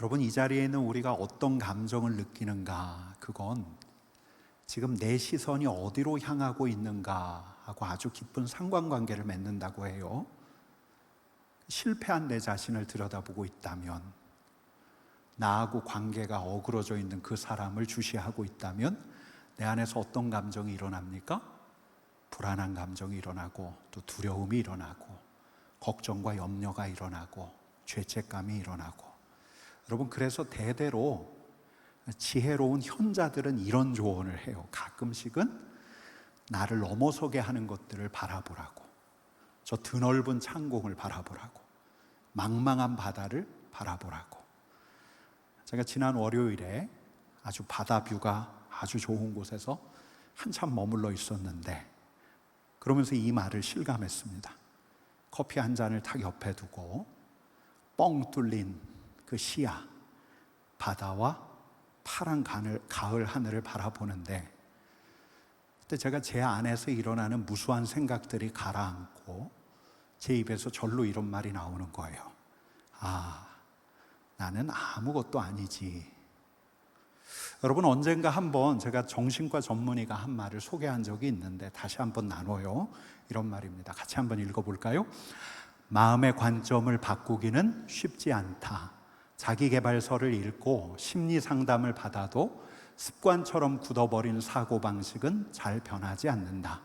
여러분, 이 자리에 있는 우리가 어떤 감정을 느끼는가, 그건 지금 내 시선이 어디로 향하고 있는가 하고 아주 깊은 상관관계를 맺는다고 해요. 실패한 내 자신을 들여다보고 있다면, 나하고 관계가 어그러져 있는 그 사람을 주시하고 있다면 내 안에서 어떤 감정이 일어납니까? 불안한 감정이 일어나고, 또 두려움이 일어나고, 걱정과 염려가 일어나고, 죄책감이 일어나고. 여러분, 그래서 대대로 지혜로운 현자들은 이런 조언을 해요. 가끔씩은 나를 넘어서게 하는 것들을 바라보라고, 저 드넓은 창공을 바라보라고, 망망한 바다를 바라보라고. 제가 지난 월요일에 아주 바다 뷰가 아주 좋은 곳에서 한참 머물러 있었는데, 그러면서 이 말을 실감했습니다. 커피 한 잔을 탁 옆에 두고 뻥 뚫린 그 시야, 바다와 파란 가을 하늘을 바라보는데, 그때 제가 제 안에서 일어나는 무수한 생각들이 가라앉고 제 입에서 절로 이런 말이 나오는 거예요. 아, 나는 아무것도 아니지. 여러분, 언젠가 한번 제가 정신과 전문의가 한 말을 소개한 적이 있는데 다시 한번 나눠요. 이런 말입니다. 같이 한번 읽어볼까요? 마음의 관점을 바꾸기는 쉽지 않다. 자기계발서를 읽고 심리 상담을 받아도 습관처럼 굳어버린 사고방식은 잘 변하지 않는다.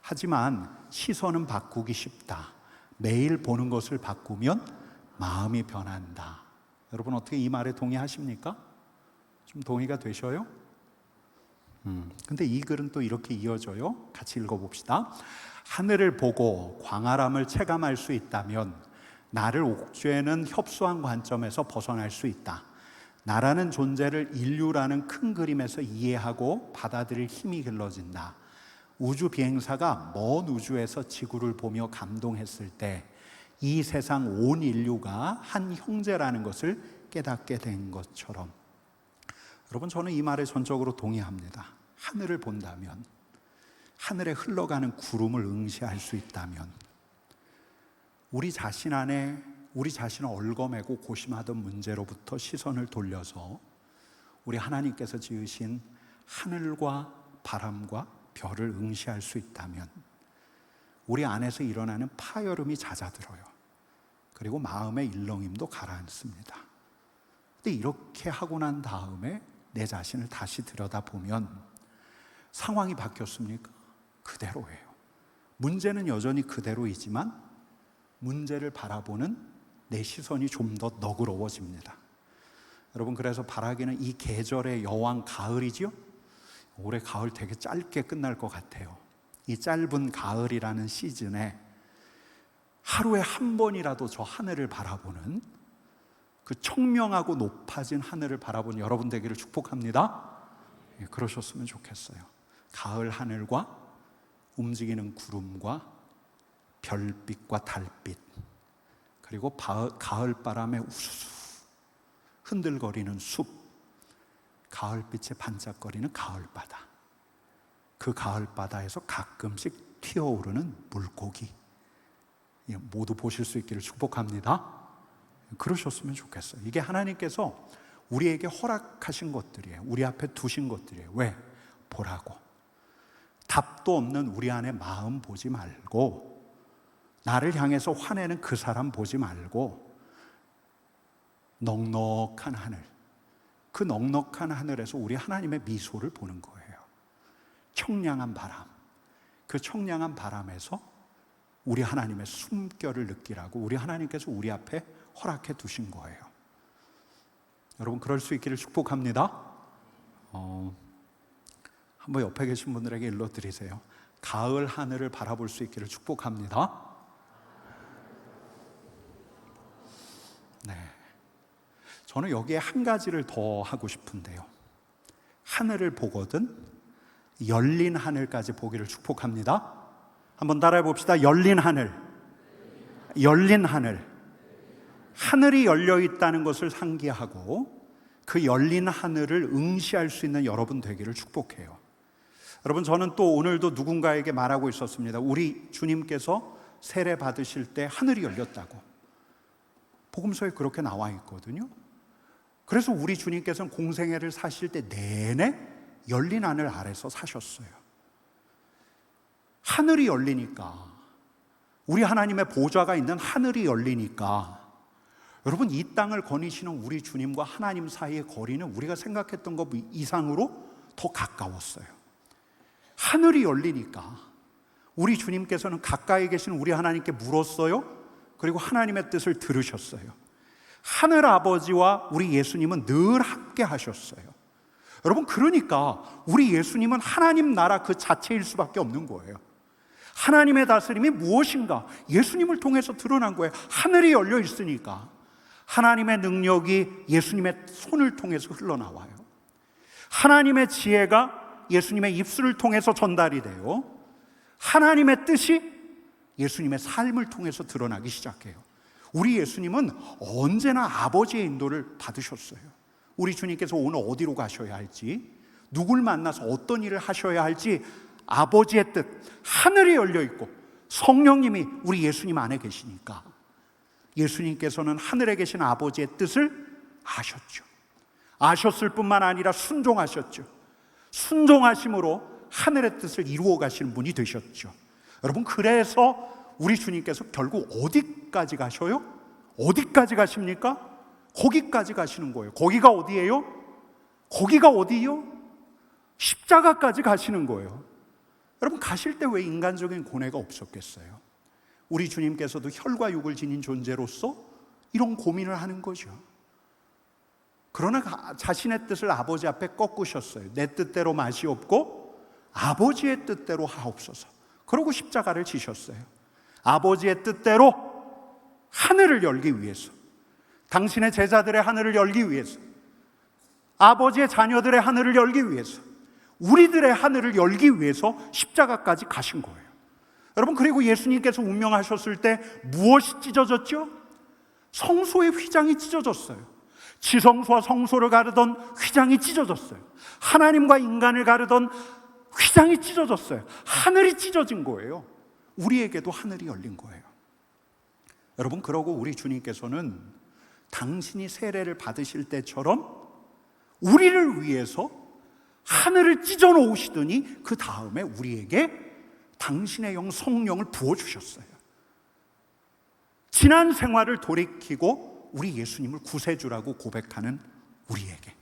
하지만 시선은 바꾸기 쉽다. 매일 보는 것을 바꾸면 마음이 변한다. 여러분, 어떻게 이 말에 동의하십니까? 좀 동의가 되셔요? 근데 이 글은 또 이렇게 이어져요. 같이 읽어봅시다. 하늘을 보고 광활함을 체감할 수 있다면 나를 옥죄는 협소한 관점에서 벗어날 수 있다. 나라는 존재를 인류라는 큰 그림에서 이해하고 받아들일 힘이 길러진다. 우주 비행사가 먼 우주에서 지구를 보며 감동했을 때 이 세상 온 인류가 한 형제라는 것을 깨닫게 된 것처럼, 여러분, 저는 이 말에 전적으로 동의합니다. 하늘을 본다면, 하늘에 흘러가는 구름을 응시할 수 있다면, 우리 자신 안에 우리 자신을 얽어매고 고심하던 문제로부터 시선을 돌려서 우리 하나님께서 지으신 하늘과 바람과 별을 응시할 수 있다면 우리 안에서 일어나는 파열음이 잦아들어요. 그리고 마음의 일렁임도 가라앉습니다. 근데 이렇게 하고 난 다음에 내 자신을 다시 들여다보면 상황이 바뀌었습니까? 그대로예요. 문제는 여전히 그대로이지만 문제를 바라보는 내 시선이 좀 더 너그러워집니다. 여러분, 그래서 바라기는 이 계절의 여왕 가을이죠? 올해 가을 되게 짧게 끝날 것 같아요. 이 짧은 가을이라는 시즌에 하루에 한 번이라도 저 하늘을 바라보는, 그 청명하고 높아진 하늘을 바라보는 여러분 되기를 축복합니다. 그러셨으면 좋겠어요. 가을 하늘과 움직이는 구름과 별빛과 달빛, 그리고 가을 바람에 우수수 흔들거리는 숲, 가을빛에 반짝거리는 가을바다, 그 가을바다에서 가끔씩 튀어오르는 물고기, 모두 보실 수 있기를 축복합니다. 그러셨으면 좋겠어요. 이게 하나님께서 우리에게 허락하신 것들이에요. 우리 앞에 두신 것들이에요. 왜? 보라고. 답도 없는 우리 안에 마음 보지 말고, 나를 향해서 화내는 그 사람 보지 말고, 넉넉한 하늘, 그 넉넉한 하늘에서 우리 하나님의 미소를 보는 거예요. 청량한 바람, 그 청량한 바람에서 우리 하나님의 숨결을 느끼라고 우리 하나님께서 우리 앞에 허락해 두신 거예요. 여러분, 그럴 수 있기를 축복합니다. 한번 옆에 계신 분들에게 일러드리세요. 가을 하늘을 바라볼 수 있기를 축복합니다. 네, 저는 여기에 한 가지를 더 하고 싶은데요. 하늘을 보거든 열린 하늘까지 보기를 축복합니다. 한번 따라해 봅시다. 열린 하늘, 열린 하늘. 하늘이 열려 있다는 것을 상기하고 그 열린 하늘을 응시할 수 있는 여러분 되기를 축복해요. 여러분, 저는 또 오늘도 누군가에게 말하고 있었습니다. 우리 주님께서 세례 받으실 때 하늘이 열렸다고 복음서에 그렇게 나와 있거든요. 그래서 우리 주님께서는 공생애를 사실 때 내내 열린 하늘 아래서 사셨어요. 하늘이 열리니까, 우리 하나님의 보좌가 있는 하늘이 열리니까, 여러분, 이 땅을 거니시는 우리 주님과 하나님 사이의 거리는 우리가 생각했던 것 이상으로 더 가까웠어요. 하늘이 열리니까 우리 주님께서는 가까이 계신 우리 하나님께 물었어요. 그리고 하나님의 뜻을 들으셨어요. 하늘 아버지와 우리 예수님은 늘 함께 하셨어요. 여러분, 그러니까 우리 예수님은 하나님 나라 그 자체일 수밖에 없는 거예요. 하나님의 다스림이 무엇인가 예수님을 통해서 드러난 거예요. 하늘이 열려 있으니까 하나님의 능력이 예수님의 손을 통해서 흘러나와요. 하나님의 지혜가 예수님의 입술을 통해서 전달이 돼요. 하나님의 뜻이 예수님의 삶을 통해서 드러나기 시작해요. 우리 예수님은 언제나 아버지의 인도를 받으셨어요. 우리 주님께서 오늘 어디로 가셔야 할지, 누굴 만나서 어떤 일을 하셔야 할지 아버지의 뜻, 하늘이 열려 있고 성령님이 우리 예수님 안에 계시니까 예수님께서는 하늘에 계신 아버지의 뜻을 아셨죠. 아셨을 뿐만 아니라 순종하셨죠. 순종하심으로 하늘의 뜻을 이루어 가시는 분이 되셨죠. 여러분, 그래서 우리 주님께서 결국 어디까지 가셔요? 어디까지 가십니까? 거기까지 가시는 거예요. 거기가 어디예요? 거기가 어디요? 십자가까지 가시는 거예요. 여러분, 가실 때 왜 인간적인 고뇌가 없었겠어요? 우리 주님께서도 혈과 육을 지닌 존재로서 이런 고민을 하는 거죠. 그러나 자신의 뜻을 아버지 앞에 꺾으셨어요. 내 뜻대로 마시옵고 아버지의 뜻대로 하옵소서. 그러고 십자가를 지셨어요. 아버지의 뜻대로 하늘을 열기 위해서, 당신의 제자들의 하늘을 열기 위해서, 아버지의 자녀들의 하늘을 열기 위해서, 우리들의 하늘을 열기 위해서 십자가까지 가신 거예요. 여러분, 그리고 예수님께서 운명하셨을 때 무엇이 찢어졌죠? 성소의 휘장이 찢어졌어요. 지성소와 성소를 가르던 휘장이 찢어졌어요. 하나님과 인간을 가르던 휘장이 찢어졌어요. 하늘이 찢어진 거예요. 우리에게도 하늘이 열린 거예요. 여러분, 그러고 우리 주님께서는 당신이 세례를 받으실 때처럼 우리를 위해서 하늘을 찢어 놓으시더니 그 다음에 우리에게 당신의 영 성령을 부어주셨어요. 지난 생활을 돌이키고 우리 예수님을 구세주라고 고백하는 우리에게,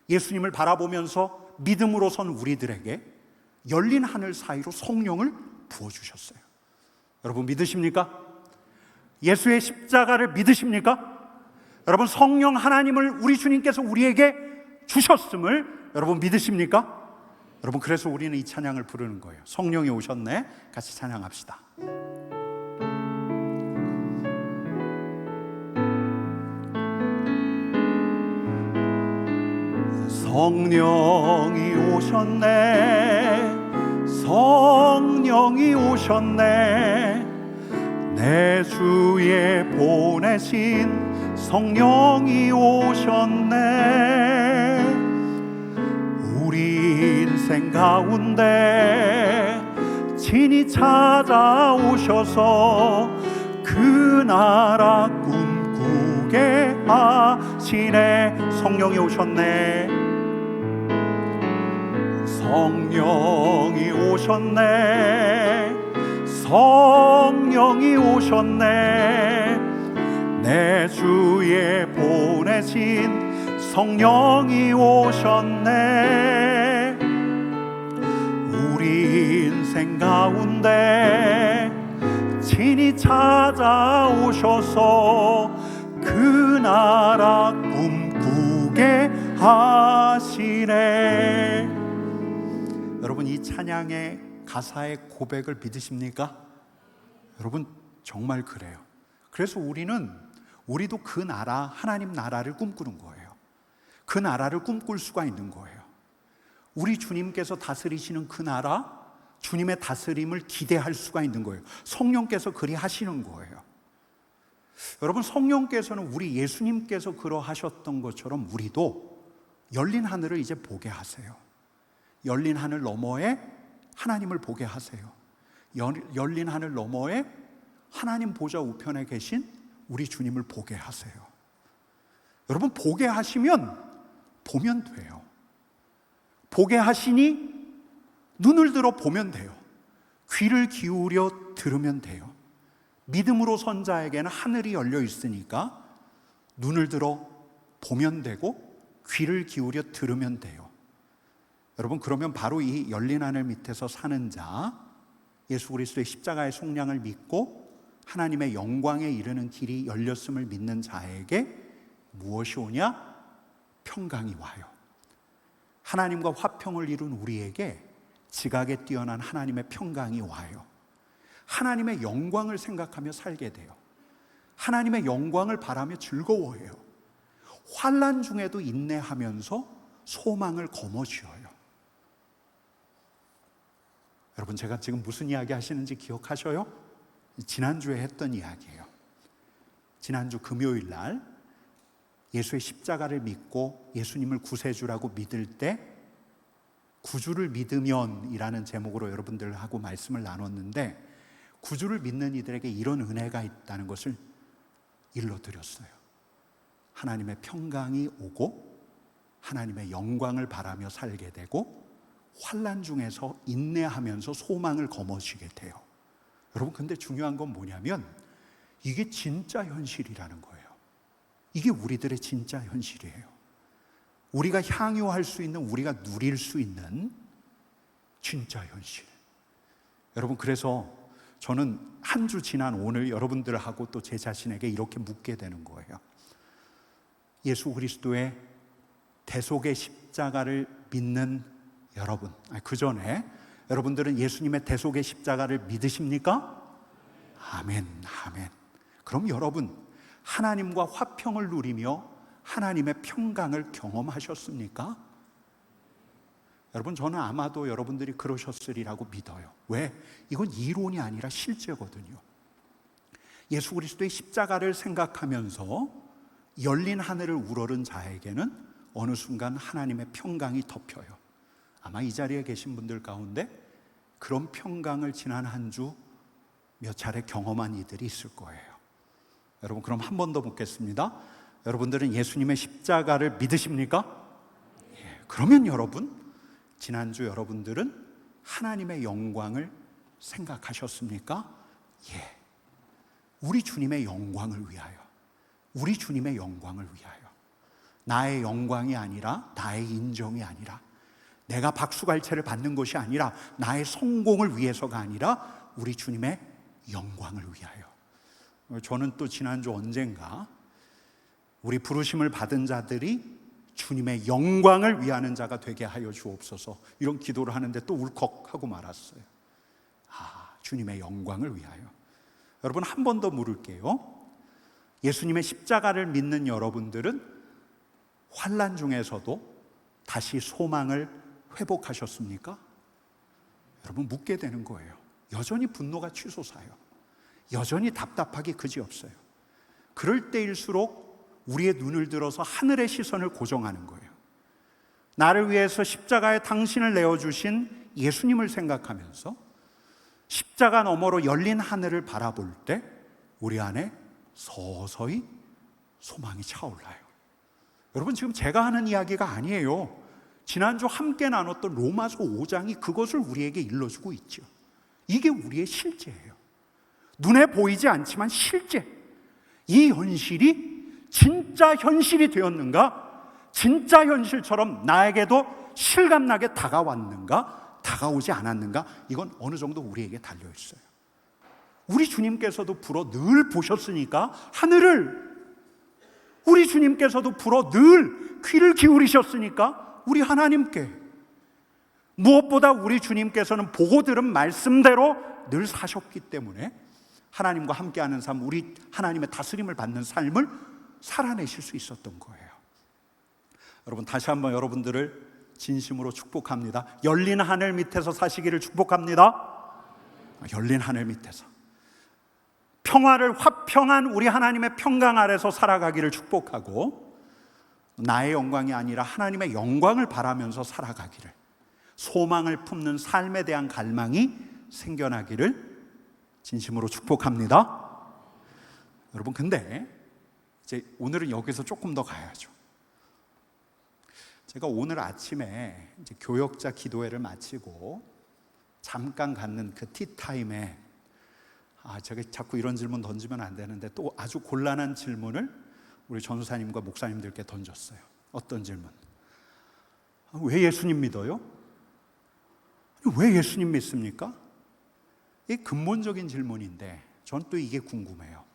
예수님을 바라보면서 믿음으로 선 우리들에게 열린 하늘 사이로 성령을 부어주셨어요. 여러분, 믿으십니까? 예수의 십자가를 믿으십니까? 여러분, 성령 하나님을 우리 주님께서 우리에게 주셨음을 여러분 믿으십니까? 여러분, 그래서 우리는 이 찬양을 부르는 거예요. 성령이 오셨네. 같이 찬양합시다. 성령이 오셨네. 성령이 오셨네. 내 주에 보내신 성령이 오셨네. 우리 인생 가운데 친히 찾아오셔서 그 나라 꿈꾸게 하시네. 성령이 오셨네. 성령이 오셨네. 성령이 오셨네. 내 주에 보내신 성령이 오셨네. 우리 인생 가운데 친히 찾아오셔서 그 나라 꿈꾸게 하시네. 여러분, 이 찬양의 가사의 고백을 믿으십니까? 여러분, 정말 그래요. 그래서 우리도 그 나라, 하나님 나라를 꿈꾸는 거예요. 그 나라를 꿈꿀 수가 있는 거예요. 우리 주님께서 다스리시는 그 나라, 주님의 다스림을 기대할 수가 있는 거예요. 성령께서 그리 하시는 거예요. 여러분, 성령께서는 우리 예수님께서 그러하셨던 것처럼 우리도 열린 하늘을 이제 보게 하세요. 열린 하늘 너머에 하나님을 보게 하세요. 열린 하늘 너머에 하나님 보좌 우편에 계신 우리 주님을 보게 하세요. 여러분, 보게 하시면 보면 돼요. 보게 하시니 눈을 들어 보면 돼요. 귀를 기울여 들으면 돼요. 믿음으로 선 자에게는 하늘이 열려 있으니까 눈을 들어 보면 되고 귀를 기울여 들으면 돼요. 여러분, 그러면 바로 이 열린 하늘 밑에서 사는 자, 예수 그리스도의 십자가의 속량을 믿고 하나님의 영광에 이르는 길이 열렸음을 믿는 자에게 무엇이 오냐? 평강이 와요. 하나님과 화평을 이룬 우리에게 지각에 뛰어난 하나님의 평강이 와요. 하나님의 영광을 생각하며 살게 돼요. 하나님의 영광을 바라며 즐거워해요. 환난 중에도 인내하면서 소망을 거머쥐어요. 여러분, 제가 지금 무슨 이야기 하시는지 기억하셔요? 지난주에 했던 이야기예요. 지난주 금요일 날 예수의 십자가를 믿고 예수님을 구세주라고 믿을 때 구주를 믿으면 이라는 제목으로 여러분들하고 말씀을 나눴는데, 구주를 믿는 이들에게 이런 은혜가 있다는 것을 일러드렸어요. 하나님의 평강이 오고 하나님의 영광을 바라며 살게 되고 환난 중에서 인내하면서 소망을 거머쥐게 돼요. 여러분, 근데 중요한 건 뭐냐면 이게 진짜 현실이라는 거예요. 이게 우리들의 진짜 현실이에요. 우리가 향유할 수 있는, 우리가 누릴 수 있는 진짜 현실. 여러분, 그래서 저는 한 주 지난 오늘 여러분들하고 또 제 자신에게 이렇게 묻게 되는 거예요. 예수 그리스도의 대속의 십자가를 믿는 여러분, 그 전에 여러분들은 예수님의 대속의 십자가를 믿으십니까? 아멘, 아멘. 그럼 여러분, 하나님과 화평을 누리며 하나님의 평강을 경험하셨습니까? 여러분, 저는 아마도 여러분들이 그러셨으리라고 믿어요. 왜? 이건 이론이 아니라 실제거든요. 예수 그리스도의 십자가를 생각하면서 열린 하늘을 우러른 자에게는 어느 순간 하나님의 평강이 덮여요. 아마 이 자리에 계신 분들 가운데 그런 평강을 지난 한 주 몇 차례 경험한 이들이 있을 거예요. 여러분, 그럼 한 번 더 묻겠습니다. 여러분들은 예수님의 십자가를 믿으십니까? 예. 그러면 여러분, 지난주 여러분들은 하나님의 영광을 생각하셨습니까? 예. 우리 주님의 영광을 위하여, 우리 주님의 영광을 위하여, 나의 영광이 아니라, 나의 인정이 아니라, 내가 박수갈채를 받는 것이 아니라, 나의 성공을 위해서가 아니라 우리 주님의 영광을 위하여. 저는 또 지난주 언젠가 우리 부르심을 받은 자들이 주님의 영광을 위하는 자가 되게 하여 주옵소서, 이런 기도를 하는데 또 울컥하고 말았어요. 주님의 영광을 위하여. 여러분, 한 번 더 물을게요. 예수님의 십자가를 믿는 여러분들은 환난 중에서도 다시 소망을 회복하셨습니까? 여러분, 묻게 되는 거예요. 여전히 분노가 치솟아요. 여전히 답답하기 그지없어요. 그럴 때일수록 우리의 눈을 들어서 하늘의 시선을 고정하는 거예요. 나를 위해서 십자가에 당신을 내어주신 예수님을 생각하면서 십자가 너머로 열린 하늘을 바라볼 때 우리 안에 서서히 소망이 차올라요. 여러분, 지금 제가 하는 이야기가 아니에요. 지난주 함께 나눴던 로마서 5장이 그것을 우리에게 일러주고 있죠. 이게 우리의 실제예요. 눈에 보이지 않지만 실제, 이 현실이 진짜 현실이 되었는가? 진짜 현실처럼 나에게도 실감나게 다가왔는가? 다가오지 않았는가? 이건 어느 정도 우리에게 달려있어요. 우리 주님께서도 불어 늘 보셨으니까 하늘을, 우리 주님께서도 불어 늘 귀를 기울이셨으니까 우리 하나님께, 무엇보다 우리 주님께서는 보고 들은 말씀대로 늘 사셨기 때문에 하나님과 함께하는 삶, 우리 하나님의 다스림을 받는 삶을 살아내실 수 있었던 거예요. 여러분, 다시 한번 여러분들을 진심으로 축복합니다. 열린 하늘 밑에서 사시기를 축복합니다. 열린 하늘 밑에서 평화를, 화평한 우리 하나님의 평강 아래서 살아가기를 축복하고, 나의 영광이 아니라 하나님의 영광을 바라면서 살아가기를, 소망을 품는 삶에 대한 갈망이 생겨나기를 진심으로 축복합니다. 여러분, 근데 이제 오늘은 여기서 조금 더 가야죠. 제가 오늘 아침에 이제 교역자 기도회를 마치고 잠깐 갖는 그 티타임에 제가 자꾸 이런 질문 던지면 안 되는데 또 아주 곤란한 질문을 우리 전도사님과 목사님들께 던졌어요. 어떤 질문? 왜 예수님 믿어요? 왜 예수님 믿습니까? 이게 근본적인 질문인데 전 또 이게 궁금해요.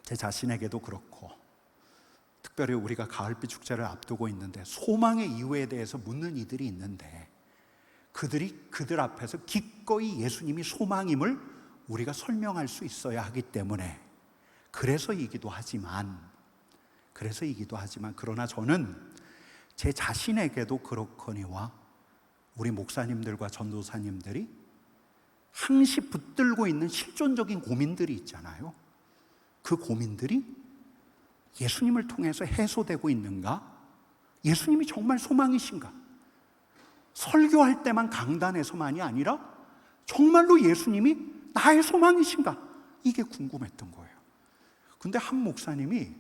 제 자신에게도 그렇고 특별히 우리가 가을비 축제를 앞두고 있는데 소망의 이유에 대해서 묻는 이들이 있는데 그들이 그들 앞에서 기꺼이 예수님이 소망임을 우리가 설명할 수 있어야 하기 때문에 그래서이기도 하지만 그러나 저는 제 자신에게도 그렇거니와 우리 목사님들과 전도사님들이 항시 붙들고 있는 실존적인 고민들이 있잖아요. 그 고민들이 예수님을 통해서 해소되고 있는가? 예수님이 정말 소망이신가? 설교할 때만 강단에서만이 아니라 정말로 예수님이 나의 소망이신가? 이게 궁금했던 거예요. 근데 한 목사님이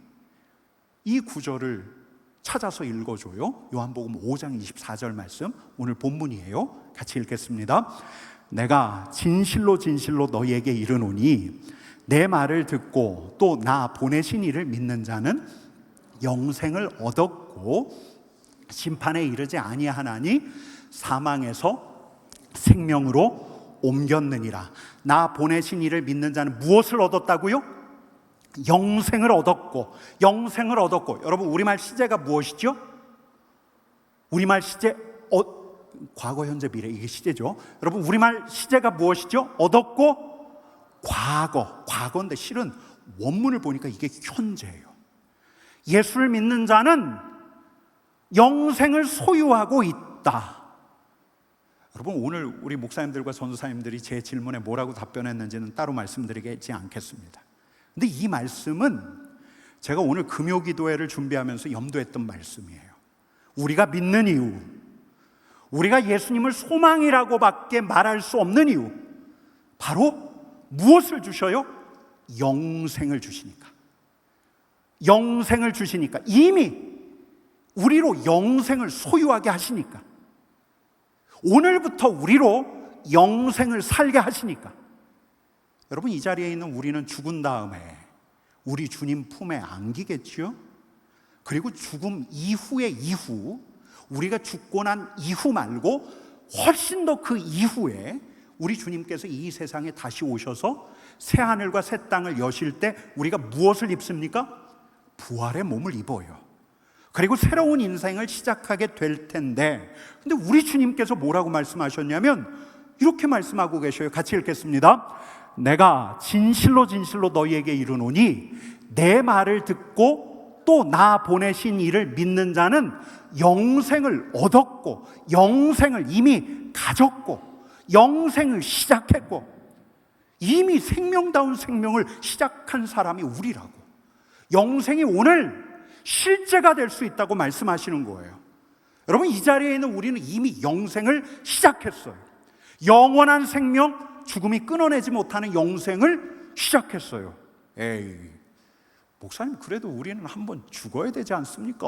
이 구절을 찾아서 읽어줘요. 요한복음 5장 24절 말씀, 오늘 본문이에요. 같이 읽겠습니다. 내가 진실로 진실로 너희에게 이르노니 내 말을 듣고 또 나 보내신 이를 믿는 자는 영생을 얻었고 심판에 이르지 아니하나니 사망에서 생명으로 옮겼느니라. 나 보내신 이를 믿는 자는 무엇을 얻었다고요? 영생을 얻었고. 여러분 우리말 시제가 무엇이죠? 우리말 시제 과거 현재 미래 이게 시제죠. 여러분 우리말 시제가 무엇이죠? 얻었고 과거인데 실은 원문을 보니까 이게 현재예요. 예수를 믿는 자는 영생을 소유하고 있다. 여러분 오늘 우리 목사님들과 전도사님들이 제 질문에 뭐라고 답변했는지는 따로 말씀드리지 않겠습니다. 근데 이 말씀은 제가 오늘 금요기도회를 준비하면서 염두했던 말씀이에요. 우리가 믿는 이유, 우리가 예수님을 소망이라고밖에 말할 수 없는 이유, 바로 무엇을 주셔요? 영생을 주시니까. 이미 우리로 영생을 소유하게 하시니까. 오늘부터 우리로 영생을 살게 하시니까. 여러분 이 자리에 있는 우리는 죽은 다음에 우리 주님 품에 안기겠죠? 그리고 죽음 이후의 이후, 우리가 죽고 난 이후 말고 훨씬 더 그 이후에 우리 주님께서 이 세상에 다시 오셔서 새하늘과 새 땅을 여실 때 우리가 무엇을 입습니까? 부활의 몸을 입어요. 그리고 새로운 인생을 시작하게 될 텐데, 근데 우리 주님께서 뭐라고 말씀하셨냐면 이렇게 말씀하고 계셔요. 같이 읽겠습니다. 내가 진실로 진실로 너희에게 이르노니 내 말을 듣고 또 나 보내신 이를 믿는 자는 영생을 얻었고, 영생을 이미 가졌고, 영생을 시작했고, 이미 생명다운 생명을 시작한 사람이 우리라고. 영생이 오늘 실제가 될 수 있다고 말씀하시는 거예요. 여러분 이 자리에 있는 우리는 이미 영생을 시작했어요. 영원한 생명, 죽음이 끊어내지 못하는 영생을 시작했어요. 에이, 목사님 그래도 우리는 한번 죽어야 되지 않습니까?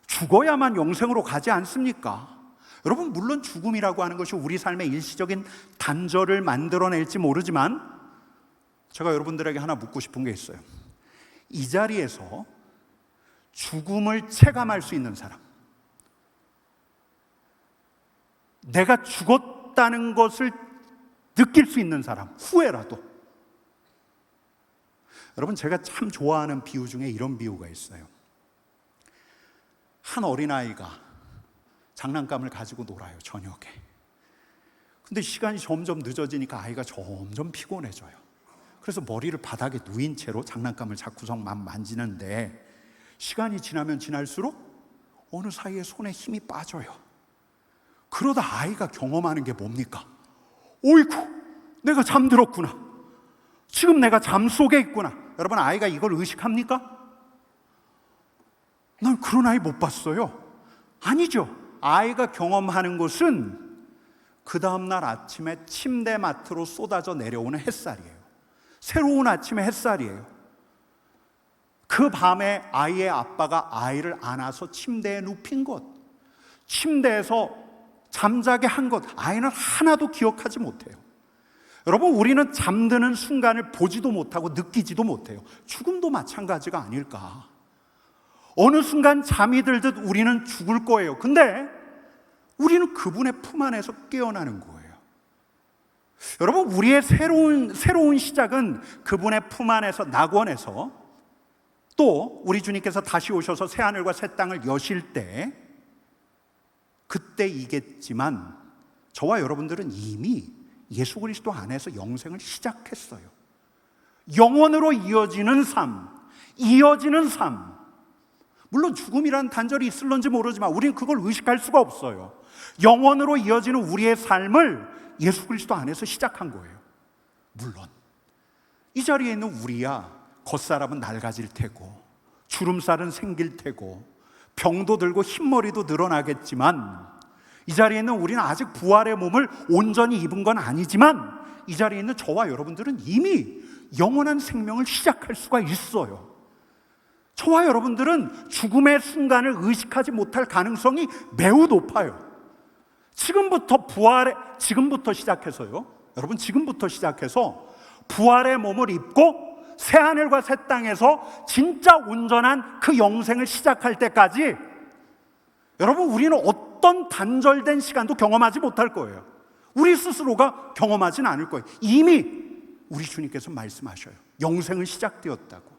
죽어야만 영생으로 가지 않습니까? 여러분 물론 죽음이라고 하는 것이 우리 삶의 일시적인 단절을 만들어낼지 모르지만 제가 여러분들에게 하나 묻고 싶은 게 있어요. 이 자리에서 죽음을 체감할 수 있는 사람, 내가 죽었다는 것을 느낄 수 있는 사람, 후회라도. 여러분 제가 참 좋아하는 비유 중에 이런 비유가 있어요. 한 어린아이가 장난감을 가지고 놀아요, 저녁에. 근데 시간이 점점 늦어지니까 아이가 점점 피곤해져요. 그래서 머리를 바닥에 누인 채로 장난감을 자꾸만 만지는데 시간이 지나면 지날수록 어느 사이에 손에 힘이 빠져요. 그러다 아이가 경험하는 게 뭡니까? 어이구, 내가 잠들었구나. 지금 내가 잠 속에 있구나. 여러분 아이가 이걸 의식합니까? 난 그런 아이 못 봤어요. 아니죠. 아이가 경험하는 것은 그 다음날 아침에 침대 맡으로 쏟아져 내려오는 햇살이에요. 새로운 아침의 햇살이에요. 그 밤에 아이의 아빠가 아이를 안아서 침대에 눕힌 것, 침대에서 잠자게 한 것, 아이는 하나도 기억하지 못해요. 여러분, 우리는 잠드는 순간을 보지도 못하고 느끼지도 못해요. 죽음도 마찬가지가 아닐까. 어느 순간 잠이 들듯 우리는 죽을 거예요. 근데 우리는 그분의 품 안에서 깨어나는 거예요. 여러분, 우리의 새로운 시작은 그분의 품 안에서, 낙원에서, 또 우리 주님께서 다시 오셔서 새하늘과 새 땅을 여실 때, 그때이겠지만 저와 여러분들은 이미 예수 그리스도 안에서 영생을 시작했어요. 영원으로 이어지는 삶, 이어지는 삶. 물론 죽음이라는 단절이 있을런지 모르지만 우리는 그걸 의식할 수가 없어요. 영원으로 이어지는 우리의 삶을 예수 그리스도 안에서 시작한 거예요. 물론 이 자리에 있는 우리야 겉사람은 낡아질 테고 주름살은 생길 테고 병도 들고 흰머리도 늘어나겠지만, 이 자리에 있는 우리는 아직 부활의 몸을 온전히 입은 건 아니지만 이 자리에 있는 저와 여러분들은 이미 영원한 생명을 시작할 수가 있어요. 저와 여러분들은 죽음의 순간을 의식하지 못할 가능성이 매우 높아요. 지금부터 시작해서요. 여러분, 지금부터 시작해서 부활의 몸을 입고 새하늘과 새 땅에서 진짜 온전한 그 영생을 시작할 때까지 여러분, 우리는 어떤 단절된 시간도 경험하지 못할 거예요. 우리 스스로가 경험하진 않을 거예요. 이미 우리 주님께서 말씀하셔요. 영생은 시작되었다고.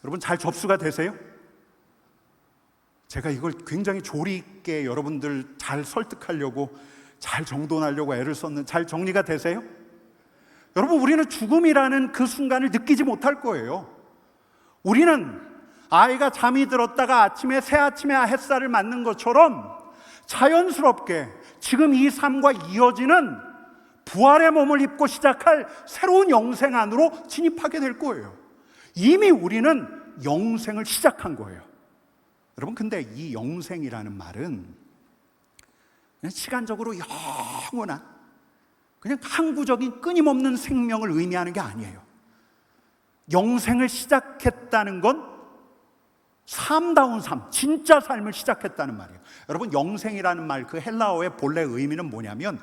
여러분, 잘 접수가 되세요? 제가 이걸 굉장히 조리 있게 여러분들 잘 설득하려고, 잘 정돈하려고 애를 썼는데 잘 정리가 되세요? 여러분, 우리는 죽음이라는 그 순간을 느끼지 못할 거예요. 우리는 아이가 잠이 들었다가 아침에 새 아침의 햇살을 맞는 것처럼 자연스럽게 지금 이 삶과 이어지는 부활의 몸을 입고 시작할 새로운 영생 안으로 진입하게 될 거예요. 이미 우리는 영생을 시작한 거예요. 여러분, 근데 이 영생이라는 말은 그냥 시간적으로 영원한, 그냥 항구적인 끊임없는 생명을 의미하는 게 아니에요. 영생을 시작했다는 건 삶다운 삶, 진짜 삶을 시작했다는 말이에요. 여러분, 영생이라는 말, 그 헬라어의 본래 의미는 뭐냐면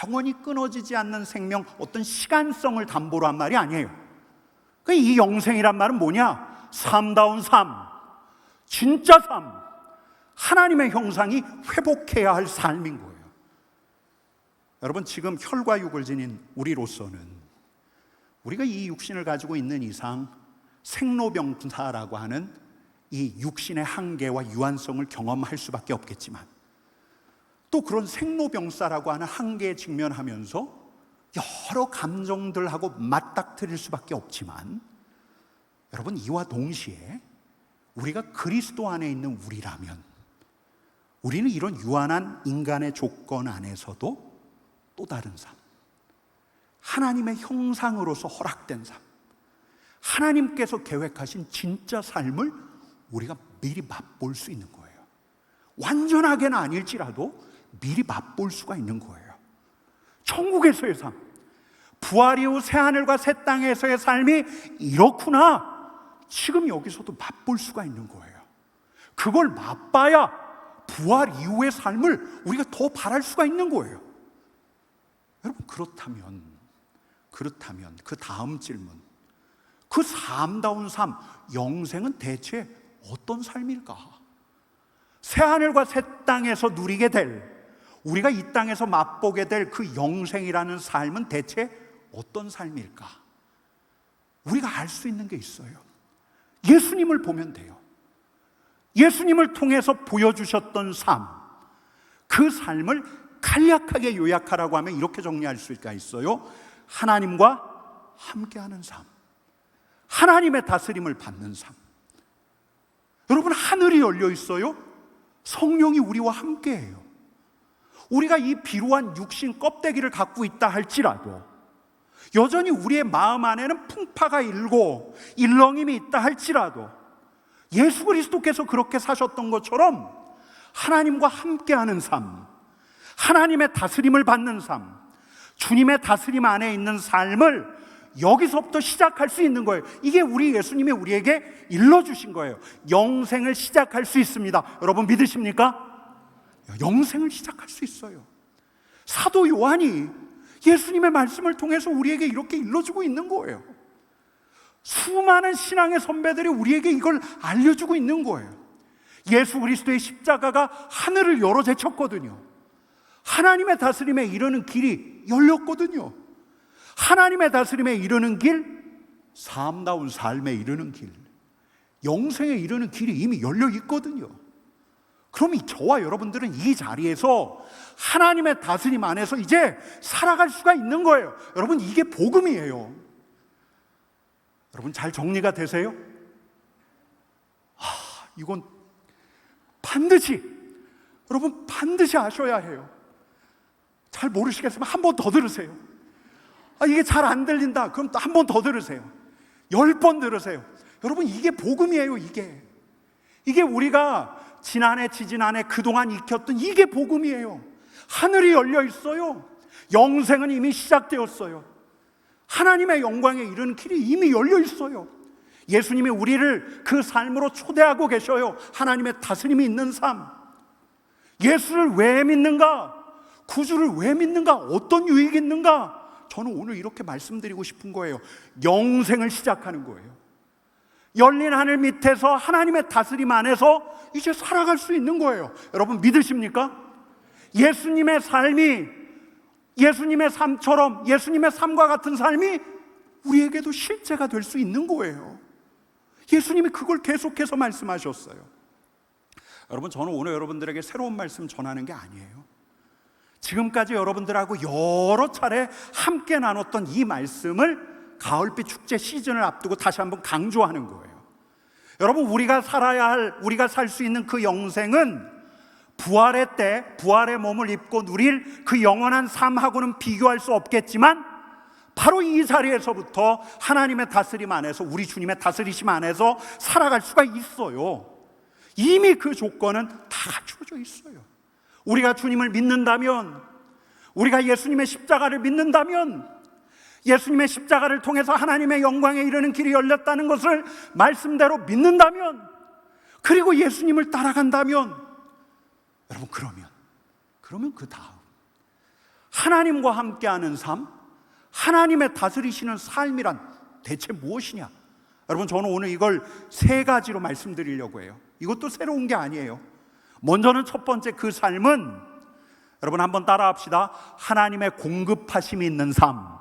영원히 끊어지지 않는 생명, 어떤 시간성을 담보로 한 말이 아니에요. 이 영생이란 말은 뭐냐? 삶다운 삶, 진짜 삶, 하나님의 형상이 회복해야 할 삶인 거예요. 여러분, 지금 혈과 육을 지닌 우리로서는 우리가 이 육신을 가지고 있는 이상 생로병사라고 하는 이 육신의 한계와 유한성을 경험할 수밖에 없겠지만, 또 그런 생로병사라고 하는 한계에 직면하면서 여러 감정들하고 맞닥뜨릴 수밖에 없지만, 여러분, 이와 동시에 우리가 그리스도 안에 있는 우리라면 우리는 이런 유한한 인간의 조건 안에서도 또 다른 삶, 하나님의 형상으로서 허락된 삶, 하나님께서 계획하신 진짜 삶을 우리가 미리 맛볼 수 있는 거예요. 완전하게는 아닐지라도 미리 맛볼 수가 있는 거예요. 천국에서의 삶, 부활 이후 새하늘과 새 땅에서의 삶이 이렇구나, 지금 여기서도 맛볼 수가 있는 거예요. 그걸 맛봐야 부활 이후의 삶을 우리가 더 바랄 수가 있는 거예요. 여러분, 그렇다면 그 다음 질문, 그 삶다운 삶, 영생은 대체 어떤 삶일까? 새하늘과 새 땅에서 누리게 될, 우리가 이 땅에서 맛보게 될 그 영생이라는 삶은 대체 어떤 삶일까? 우리가 알 수 있는 게 있어요. 예수님을 보면 돼요. 예수님을 통해서 보여주셨던 삶, 그 삶을 간략하게 요약하라고 하면 이렇게 정리할 수가 있어요. 하나님과 함께하는 삶, 하나님의 다스림을 받는 삶. 여러분, 하늘이 열려 있어요. 성령이 우리와 함께해요. 우리가 이 비루한 육신 껍데기를 갖고 있다 할지라도 여전히 우리의 마음 안에는 풍파가 일고 일렁임이 있다 할지라도 예수 그리스도께서 그렇게 사셨던 것처럼 하나님과 함께하는 삶, 하나님의 다스림을 받는 삶, 주님의 다스림 안에 있는 삶을 여기서부터 시작할 수 있는 거예요. 이게 우리 예수님이 우리에게 일러주신 거예요. 영생을 시작할 수 있습니다. 여러분 믿으십니까? 영생을 시작할 수 있어요. 사도 요한이 예수님의 말씀을 통해서 우리에게 이렇게 일러주고 있는 거예요. 수많은 신앙의 선배들이 우리에게 이걸 알려주고 있는 거예요. 예수 그리스도의 십자가가 하늘을 열어 제쳤거든요. 하나님의 다스림에 이르는 길이 열렸거든요. 하나님의 다스림에 이르는 길, 삶다운 삶에 이르는 길, 영생에 이르는 길이 이미 열려 있거든요. 그럼 저와 여러분들은 이 자리에서 하나님의 다스림 안에서 이제 살아갈 수가 있는 거예요. 여러분, 이게 복음이에요. 여러분, 잘 정리가 되세요? 이건 반드시, 여러분 반드시 아셔야 해요. 잘 모르시겠으면 한 번 더 들으세요. 이게 잘 안 들린다, 그럼 또 한 번 더 들으세요. 10번 들으세요. 여러분, 이게 복음이에요. 이게 우리가 지난해 지지난해 그동안 익혔던 이게 복음이에요. 하늘이 열려 있어요. 영생은 이미 시작되었어요. 하나님의 영광에 이르는 길이 이미 열려 있어요. 예수님이 우리를 그 삶으로 초대하고 계셔요. 하나님의 다스림이 있는 삶. 예수를 왜 믿는가? 구주를 왜 믿는가? 어떤 유익이 있는가? 저는 오늘 이렇게 말씀드리고 싶은 거예요. 영생을 시작하는 거예요. 열린 하늘 밑에서 하나님의 다스림 안에서 이제 살아갈 수 있는 거예요. 여러분 믿으십니까? 예수님의 삶이, 예수님의 삶처럼, 예수님의 삶과 같은 삶이 우리에게도 실제가 될 수 있는 거예요. 예수님이 그걸 계속해서 말씀하셨어요. 여러분, 저는 오늘 여러분들에게 새로운 말씀 전하는 게 아니에요. 지금까지 여러분들하고 여러 차례 함께 나눴던 이 말씀을 가을빛 축제 시즌을 앞두고 다시 한번 강조하는 거예요. 여러분, 우리가 살아야 할, 우리가 살 수 있는 그 영생은 부활의 때, 부활의 몸을 입고 누릴 그 영원한 삶하고는 비교할 수 없겠지만 바로 이 자리에서부터 하나님의 다스림 안에서, 우리 주님의 다스리심 안에서 살아갈 수가 있어요. 이미 그 조건은 다 갖춰져 있어요. 우리가 주님을 믿는다면, 우리가 예수님의 십자가를 믿는다면, 예수님의 십자가를 통해서 하나님의 영광에 이르는 길이 열렸다는 것을 말씀대로 믿는다면, 그리고 예수님을 따라간다면, 여러분 그러면 그 다음 하나님과 함께하는 삶, 하나님의 다스리시는 삶이란 대체 무엇이냐? 여러분, 저는 오늘 이걸 3가지로 말씀드리려고 해요. 이것도 새로운 게 아니에요. 먼저는 첫 번째 그 삶은, 여러분 한번 따라합시다. 하나님의 공급하심이 있는 삶.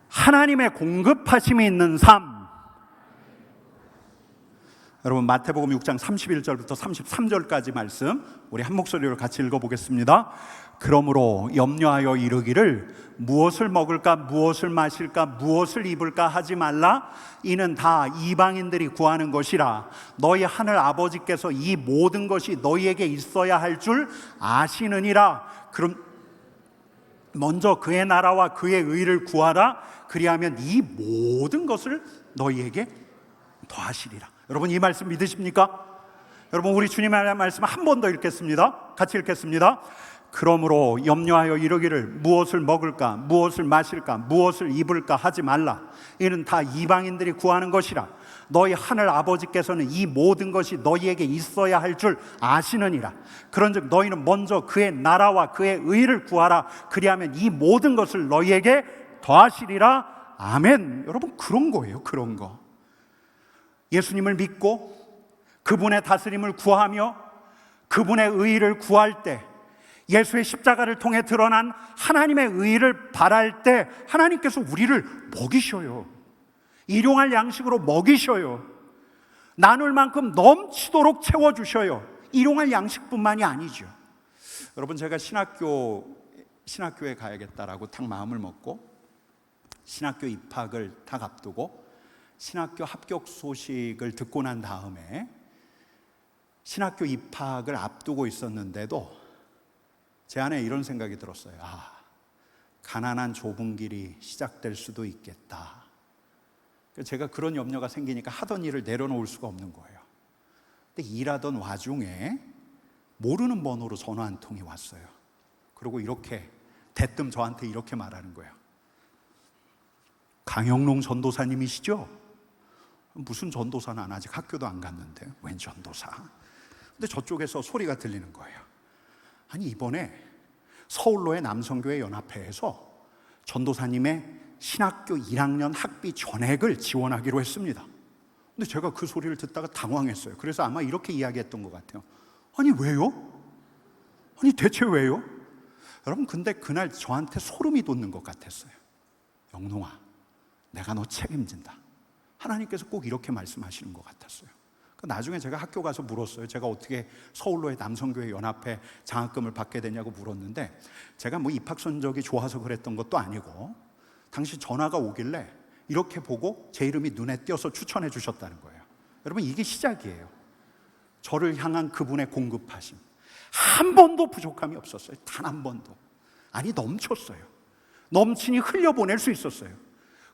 하나님의 공급하심이 있는 삶. 여러분, 마태복음 6장 31절부터 33절까지 말씀 우리 한 목소리로 같이 읽어보겠습니다. 그러므로 염려하여 이르기를 무엇을 먹을까, 무엇을 마실까, 무엇을 입을까 하지 말라. 이는 다 이방인들이 구하는 것이라. 너희 하늘 아버지께서 이 모든 것이 너희에게 있어야 할 줄 아시느니라. 그럼 먼저 그의 나라와 그의 의를 구하라. 그리하면 이 모든 것을 너희에게 더하시리라. 여러분, 이 말씀 믿으십니까? 여러분, 우리 주님의 말씀 한 번 더 읽겠습니다. 같이 읽겠습니다. 그러므로 염려하여 이르기를 무엇을 먹을까, 무엇을 마실까, 무엇을 입을까 하지 말라. 이는 다 이방인들이 구하는 것이라. 너희 하늘 아버지께서는 이 모든 것이 너희에게 있어야 할 줄 아시느니라. 그런즉 너희는 먼저 그의 나라와 그의 의를 구하라. 그리하면 이 모든 것을 너희에게 더하시리라. 아멘. 여러분, 그런 거예요. 그런 거. 예수님을 믿고 그분의 다스림을 구하며 그분의 의를 구할 때, 예수의 십자가를 통해 드러난 하나님의 의를 바랄 때 하나님께서 우리를 먹이셔요. 일용할 양식으로 먹이셔요. 나눌 만큼 넘치도록 채워주셔요. 일용할 양식뿐만이 아니죠. 여러분, 제가 신학교에 가야겠다라고 딱 마음을 먹고 신학교 입학을 딱 앞두고 신학교 합격 소식을 듣고 난 다음에 신학교 입학을 앞두고 있었는데도 제 안에 이런 생각이 들었어요. 가난한 좁은 길이 시작될 수도 있겠다. 제가 그런 염려가 생기니까 하던 일을 내려놓을 수가 없는 거예요. 근데 일하던 와중에 모르는 번호로 전화 한 통이 왔어요. 그리고 이렇게 대뜸 저한테 이렇게 말하는 거예요. 강영롱 전도사님이시죠? 무슨 전도사는 아직 학교도 안 갔는데 웬 전도사? 근데 저쪽에서 소리가 들리는 거예요. 아니, 이번에 서울로의 남성교회 연합회에서 전도사님의 신학교 1학년 학비 전액을 지원하기로 했습니다. 근데 제가 그 소리를 듣다가 당황했어요. 그래서 아마 이렇게 이야기했던 것 같아요. 아니, 왜요? 아니, 대체 왜요? 여러분, 근데 그날 저한테 소름이 돋는 것 같았어요. 영롱아, 내가 너 책임진다. 하나님께서 꼭 이렇게 말씀하시는 것 같았어요. 나중에 제가 학교 가서 물었어요. 제가 어떻게 서울로의 남성교회 연합회 장학금을 받게 되냐고 물었는데, 제가 뭐 입학 성적이 좋아서 그랬던 것도 아니고, 당시 전화가 오길래 이렇게 보고 제 이름이 눈에 띄어서 추천해 주셨다는 거예요. 여러분, 이게 시작이에요. 저를 향한 그분의 공급하심. 한 번도 부족함이 없었어요. 단 한 번도. 아니, 넘쳤어요. 넘치니 흘려보낼 수 있었어요.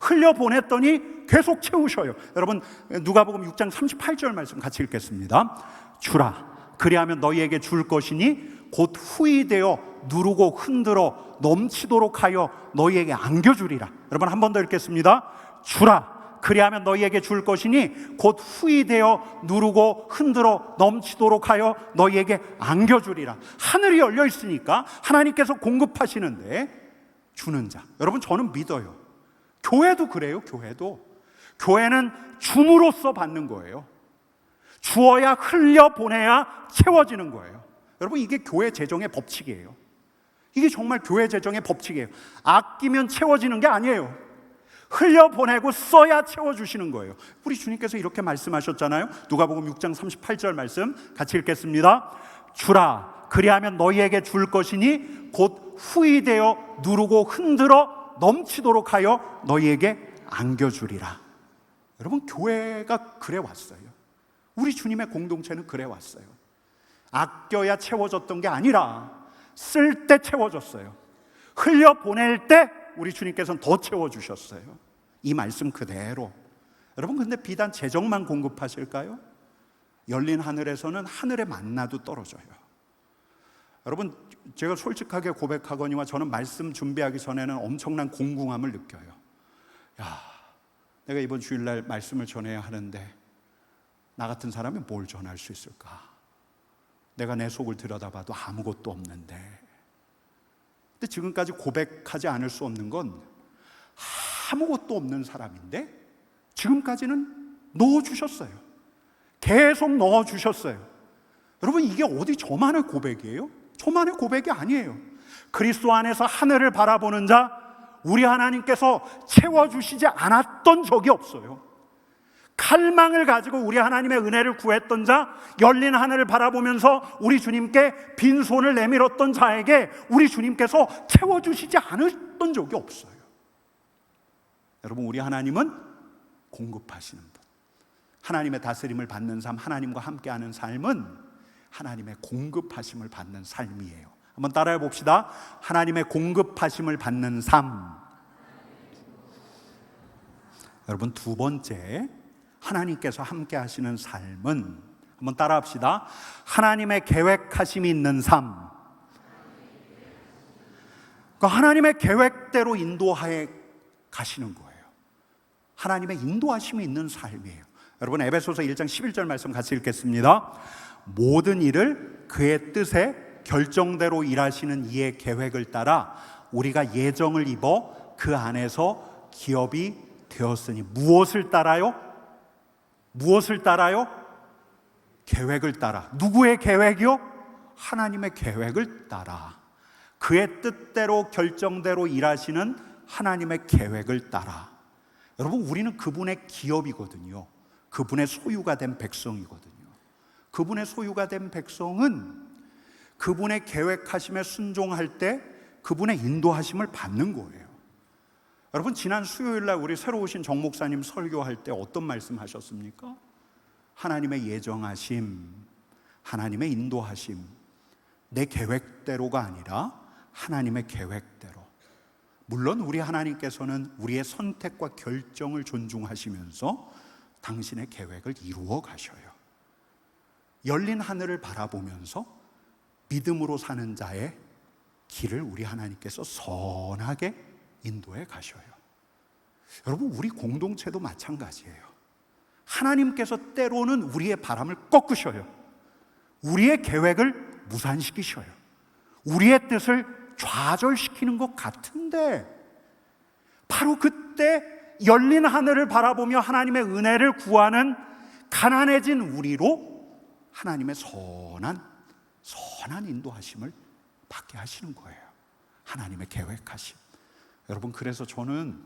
흘려보냈더니 계속 채우셔요. 여러분, 누가복음 6장 38절 말씀 같이 읽겠습니다. 주라, 그리하면 너희에게 줄 것이니 곧 후히 되어 누르고 흔들어 넘치도록 하여 너희에게 안겨주리라. 여러분, 한 번 더 읽겠습니다. 주라, 그리하면 너희에게 줄 것이니 곧 후히 되어 누르고 흔들어 넘치도록 하여 너희에게 안겨주리라. 하늘이 열려 있으니까 하나님께서 공급하시는데 주는 자. 여러분, 저는 믿어요. 교회도 그래요. 교회는 줌으로써 받는 거예요. 주어야 흘려보내야 채워지는 거예요. 여러분, 이게 교회 재정의 법칙이에요. 이게 정말 교회 재정의 법칙이에요. 아끼면 채워지는 게 아니에요. 흘려보내고 써야 채워주시는 거예요. 우리 주님께서 이렇게 말씀하셨잖아요. 누가복음 6장 38절 말씀 같이 읽겠습니다. 주라, 그리하면 너희에게 줄 것이니 곧 후히 되어 누르고 흔들어 넘치도록 하여 너희에게 안겨주리라. 여러분, 교회가 그래 왔어요. 우리 주님의 공동체는 그래 왔어요. 아껴야 채워졌던 게 아니라 쓸 때 채워졌어요. 흘려보낼 때 우리 주님께서는 더 채워주셨어요. 이 말씀 그대로. 여러분, 근데 비단 재정만 공급하실까요? 열린 하늘에서는 하늘의 만나도 떨어져요. 여러분, 제가 솔직하게 고백하거니와 저는 말씀 준비하기 전에는 엄청난 공공함을 느껴요. 야, 내가 이번 주일날 말씀을 전해야 하는데 나 같은 사람이 뭘 전할 수 있을까? 내가 내 속을 들여다봐도 아무것도 없는데. 근데 지금까지 고백하지 않을 수 없는 건 아무것도 없는 사람인데 지금까지는 넣어주셨어요. 계속 넣어주셨어요. 여러분, 이게 어디 저만의 고백이에요? 저만의 고백이 아니에요. 그리스도 안에서 하늘을 바라보는 자, 우리 하나님께서 채워주시지 않았던 적이 없어요. 칼망을 가지고 우리 하나님의 은혜를 구했던 자, 열린 하늘을 바라보면서 우리 주님께 빈손을 내밀었던 자에게 우리 주님께서 채워주시지 않았던 적이 없어요. 여러분, 우리 하나님은 공급하시는 분. 하나님의 다스림을 받는 삶, 하나님과 함께하는 삶은 하나님의 공급하심을 받는 삶이에요. 한번 따라해 봅시다. 하나님의 공급하심을 받는 삶. 여러분, 두 번째, 하나님께서 함께 하시는 삶은, 한번 따라합시다. 하나님의 계획하심이 있는 삶. 그러니까 하나님의 계획대로 인도하여 가시는 거예요. 하나님의 인도하심이 있는 삶이에요. 여러분, 에베소서 1장 11절 말씀 같이 읽겠습니다. 모든 일을 그의 뜻에 결정대로 일하시는 이의 계획을 따라 우리가 예정을 입어 그 안에서 기업이 되었으니. 무엇을 따라요? 무엇을 따라요? 계획을 따라. 누구의 계획이요? 하나님의 계획을 따라. 그의 뜻대로 결정대로 일하시는 하나님의 계획을 따라. 여러분, 우리는 그분의 기업이거든요. 그분의 소유가 된 백성이거든요. 그분의 소유가 된 백성은 그분의 계획하심에 순종할 때 그분의 인도하심을 받는 거예요. 여러분, 지난 수요일 날 우리 새로 오신 정 목사님 설교할 때 어떤 말씀 하셨습니까? 하나님의 예정하심, 하나님의 인도하심, 내 계획대로가 아니라 하나님의 계획대로. 물론 우리 하나님께서는 우리의 선택과 결정을 존중하시면서 당신의 계획을 이루어 가셔요. 열린 하늘을 바라보면서 믿음으로 사는 자의 길을 우리 하나님께서 선하게 인도해 가셔요. 여러분, 우리 공동체도 마찬가지예요. 하나님께서 때로는 우리의 바람을 꺾으셔요. 우리의 계획을 무산시키셔요. 우리의 뜻을 좌절시키는 것 같은데, 바로 그때 열린 하늘을 바라보며 하나님의 은혜를 구하는 가난해진 우리로 하나님의 선한 인도하심을 받게 하시는 거예요. 하나님의 계획하심. 여러분, 그래서 저는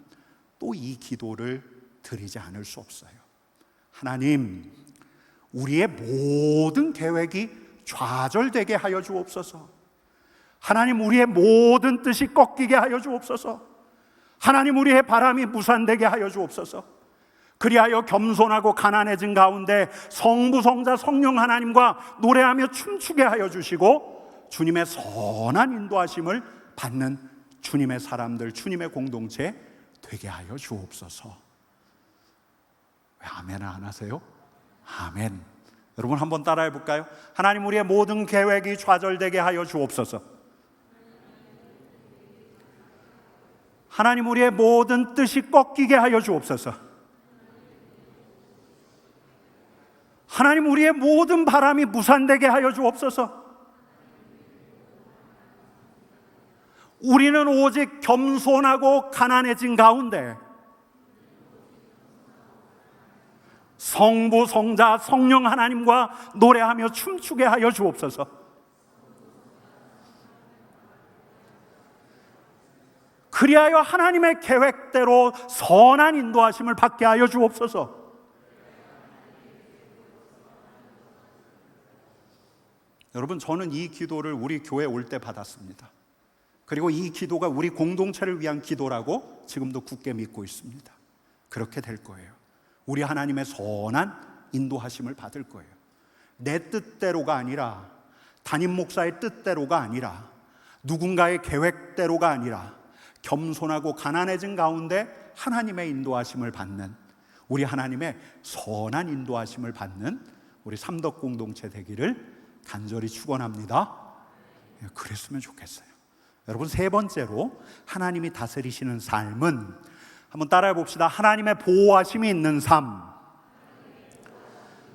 또 이 기도를 드리지 않을 수 없어요. 하나님, 우리의 모든 계획이 좌절되게 하여 주옵소서. 하나님, 우리의 모든 뜻이 꺾이게 하여 주옵소서. 하나님, 우리의 바람이 무산되게 하여 주옵소서. 그리하여 겸손하고 가난해진 가운데 성부, 성자, 성령 하나님과 노래하며 춤추게 하여 주시고, 주님의 선한 인도하심을 받는 주님의 사람들, 주님의 공동체 되게 하여 주옵소서. 왜 아멘을 안 하세요? 아멘. 여러분, 한번 따라해 볼까요? 하나님, 우리의 모든 계획이 좌절되게 하여 주옵소서. 하나님, 우리의 모든 뜻이 꺾이게 하여 주옵소서. 하나님, 우리의 모든 바람이 무산되게 하여 주옵소서. 우리는 오직 겸손하고 가난해진 가운데 성부, 성자, 성령 하나님과 노래하며 춤추게 하여 주옵소서. 그리하여 하나님의 계획대로 선한 인도하심을 받게 하여 주옵소서. 여러분, 저는 이 기도를 우리 교회 올 때 받았습니다. 그리고 이 기도가 우리 공동체를 위한 기도라고 지금도 굳게 믿고 있습니다. 그렇게 될 거예요. 우리 하나님의 선한 인도하심을 받을 거예요. 내 뜻대로가 아니라, 담임 목사의 뜻대로가 아니라, 누군가의 계획대로가 아니라 겸손하고 가난해진 가운데 하나님의 인도하심을 받는, 우리 하나님의 선한 인도하심을 받는 우리 삼덕 공동체 되기를 간절히 축원합니다. 그랬으면 좋겠어요. 여러분, 세 번째로 하나님이 다스리시는 삶은, 한번 따라해 봅시다. 하나님의 보호하심이 있는 삶.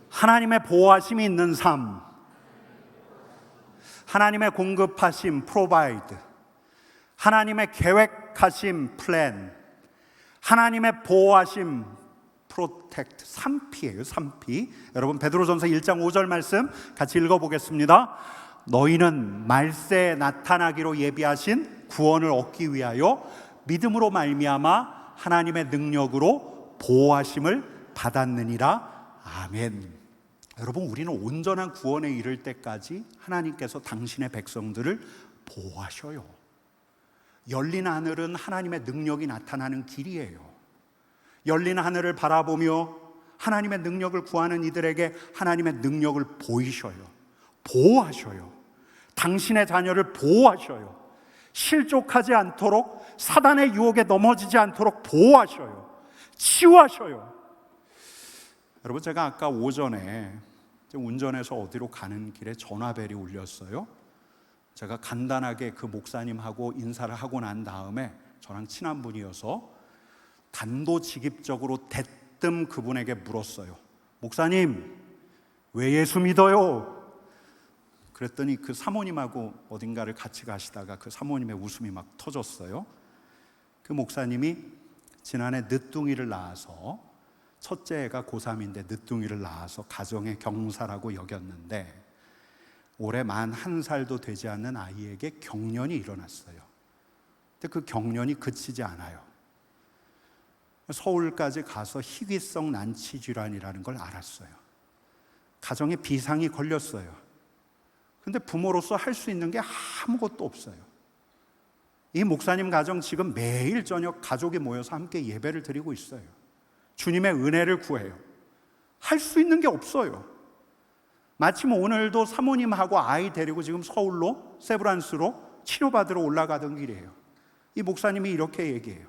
하나님의 보호하심이 있는 삶. 하나님의 공급하심, provide. 하나님의 계획하심, plan. 하나님의 보호하심, protect. 3P예요, 3P. 여러분, 베드로전서 1장 5절 말씀 같이 읽어보겠습니다. 너희는 말세에 나타나기로 예비하신 구원을 얻기 위하여 믿음으로 말미암아 하나님의 능력으로 보호하심을 받았느니라. 아멘. 여러분, 우리는 온전한 구원에 이를 때까지 하나님께서 당신의 백성들을 보호하셔요. 열린 하늘은 하나님의 능력이 나타나는 길이에요. 열린 하늘을 바라보며 하나님의 능력을 구하는 이들에게 하나님의 능력을 보이셔요. 보호하셔요. 당신의 자녀를 보호하셔요. 실족하지 않도록, 사단의 유혹에 넘어지지 않도록 보호하셔요. 치유하셔요. 여러분, 제가 아까 오전에 운전해서 어디로 가는 길에 전화벨이 울렸어요. 제가 간단하게 그 목사님하고 인사를 하고 난 다음에 저랑 친한 분이어서 단도직입적으로 대뜸 그분에게 물었어요. 목사님, 왜 예수 믿어요? 그랬더니 그 사모님하고 어딘가를 같이 가시다가 그 사모님의 웃음이 막 터졌어요. 그 목사님이 지난해 늦둥이를 낳아서, 첫째 애가 고3인데 늦둥이를 낳아서 가정의 경사라고 여겼는데 올해 만 1살도 되지 않는 아이에게 경련이 일어났어요. 근데 그 경련이 그치지 않아요. 서울까지 가서 희귀성 난치 질환이라는 걸 알았어요. 가정에 비상이 걸렸어요. 근데 부모로서 할 수 있는 게 아무것도 없어요. 이 목사님 가정 지금 매일 저녁 가족이 모여서 함께 예배를 드리고 있어요. 주님의 은혜를 구해요. 할 수 있는 게 없어요. 마침 오늘도 사모님하고 아이 데리고 지금 서울로, 세브란스로 치료받으러 올라가던 길이에요. 이 목사님이 이렇게 얘기해요.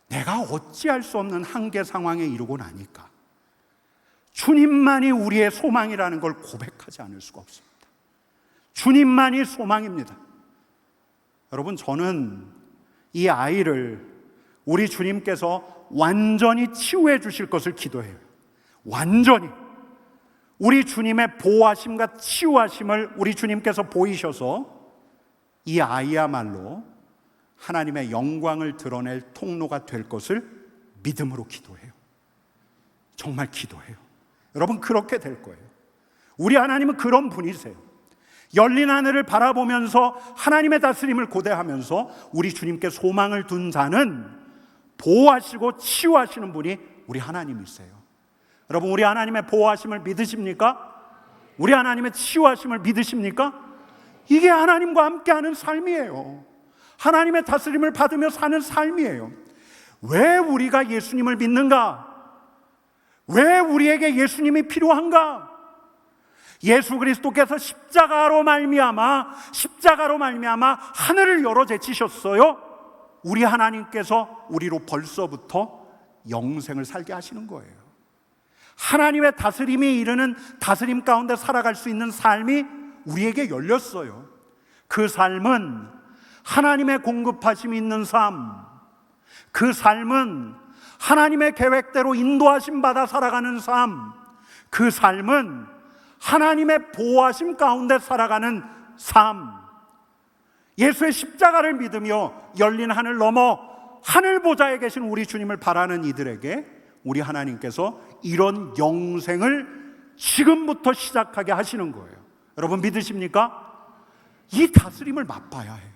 내가 어찌할 수 없는 한계 상황에 이르고 나니까 주님만이 우리의 소망이라는 걸 고백하지 않을 수가 없습니다. 주님만이 소망입니다. 여러분, 저는 이 아이를 우리 주님께서 완전히 치유해 주실 것을 기도해요. 완전히 우리 주님의 보호하심과 치유하심을 우리 주님께서 보이셔서 이 아이야말로 하나님의 영광을 드러낼 통로가 될 것을 믿음으로 기도해요. 정말 기도해요. 여러분, 그렇게 될 거예요. 우리 하나님은 그런 분이세요. 열린 하늘을 바라보면서 하나님의 다스림을 고대하면서 우리 주님께 소망을 둔 자는 보호하시고 치유하시는 분이 우리 하나님이세요. 여러분, 우리 하나님의 보호하심을 믿으십니까? 우리 하나님의 치유하심을 믿으십니까? 이게 하나님과 함께하는 삶이에요. 하나님의 다스림을 받으며 사는 삶이에요. 왜 우리가 예수님을 믿는가? 왜 우리에게 예수님이 필요한가? 예수 그리스도께서 십자가로 말미암아 하늘을 열어 제치셨어요. 우리 하나님께서 우리로 벌써부터 영생을 살게 하시는 거예요. 하나님의 다스림이 이르는 다스림 가운데 살아갈 수 있는 삶이 우리에게 열렸어요. 그 삶은 하나님의 공급하심이 있는 삶, 그 삶은 하나님의 계획대로 인도하심 받아 살아가는 삶, 그 삶은 하나님의 보호하심 가운데 살아가는 삶, 예수의 십자가를 믿으며 열린 하늘 넘어 하늘 보좌에 계신 우리 주님을 바라는 이들에게 우리 하나님께서 이런 영생을 지금부터 시작하게 하시는 거예요. 여러분, 믿으십니까? 이 다스림을 맛봐야 해요.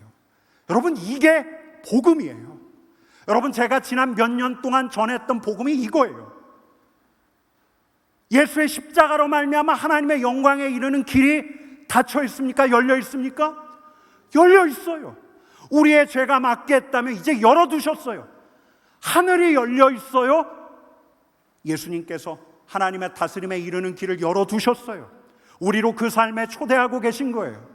여러분, 이게 복음이에요. 여러분, 제가 지난 몇 년 동안 전했던 복음이 이거예요. 예수의 십자가로 말미암아 하나님의 영광에 이르는 길이 닫혀 있습니까? 열려 있습니까? 열려 있어요. 우리의 죄가 맞게 했다면 이제 열어두셨어요. 하늘이 열려 있어요. 예수님께서 하나님의 다스림에 이르는 길을 열어두셨어요. 우리로 그 삶에 초대하고 계신 거예요.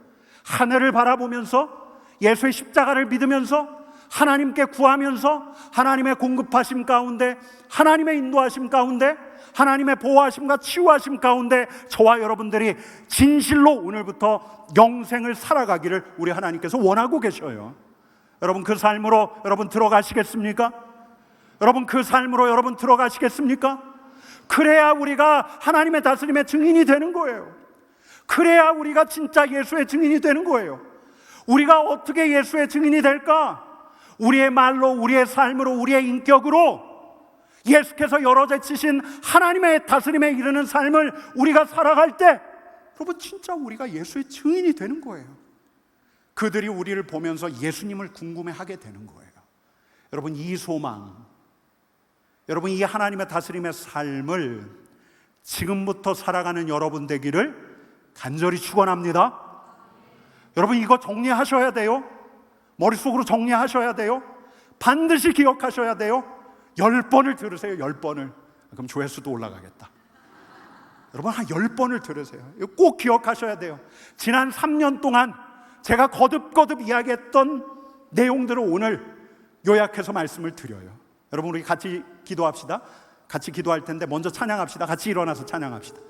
하늘을 바라보면서 예수의 십자가를 믿으면서 하나님께 구하면서 하나님의 공급하심 가운데, 하나님의 인도하심 가운데, 하나님의 보호하심과 치유하심 가운데 저와 여러분들이 진실로 오늘부터 영생을 살아가기를 우리 하나님께서 원하고 계셔요. 여러분, 그 삶으로 여러분 들어가시겠습니까? 여러분, 그 삶으로 여러분 들어가시겠습니까? 그래야 우리가 하나님의 다스림의 증인이 되는 거예요. 그래야 우리가 진짜 예수의 증인이 되는 거예요. 우리가 어떻게 예수의 증인이 될까? 우리의 말로, 우리의 삶으로, 우리의 인격으로 예수께서 열어제치신 하나님의 다스림에 이르는 삶을 우리가 살아갈 때 여러분, 진짜 우리가 예수의 증인이 되는 거예요. 그들이 우리를 보면서 예수님을 궁금해하게 되는 거예요. 여러분, 이 소망, 여러분, 이 하나님의 다스림의 삶을 지금부터 살아가는 여러분 되기를 간절히 축원합니다. 여러분, 이거 정리하셔야 돼요. 머릿속으로 정리하셔야 돼요. 반드시 기억하셔야 돼요. 10번을 들으세요. 10번을. 그럼 조회수도 올라가겠다. 여러분, 한 10번을 들으세요. 이거 꼭 기억하셔야 돼요. 지난 3년 동안 제가 거듭거듭 이야기했던 내용들을 오늘 요약해서 말씀을 드려요. 여러분, 우리 같이 기도합시다. 같이 기도할 텐데 먼저 찬양합시다. 같이 일어나서 찬양합시다.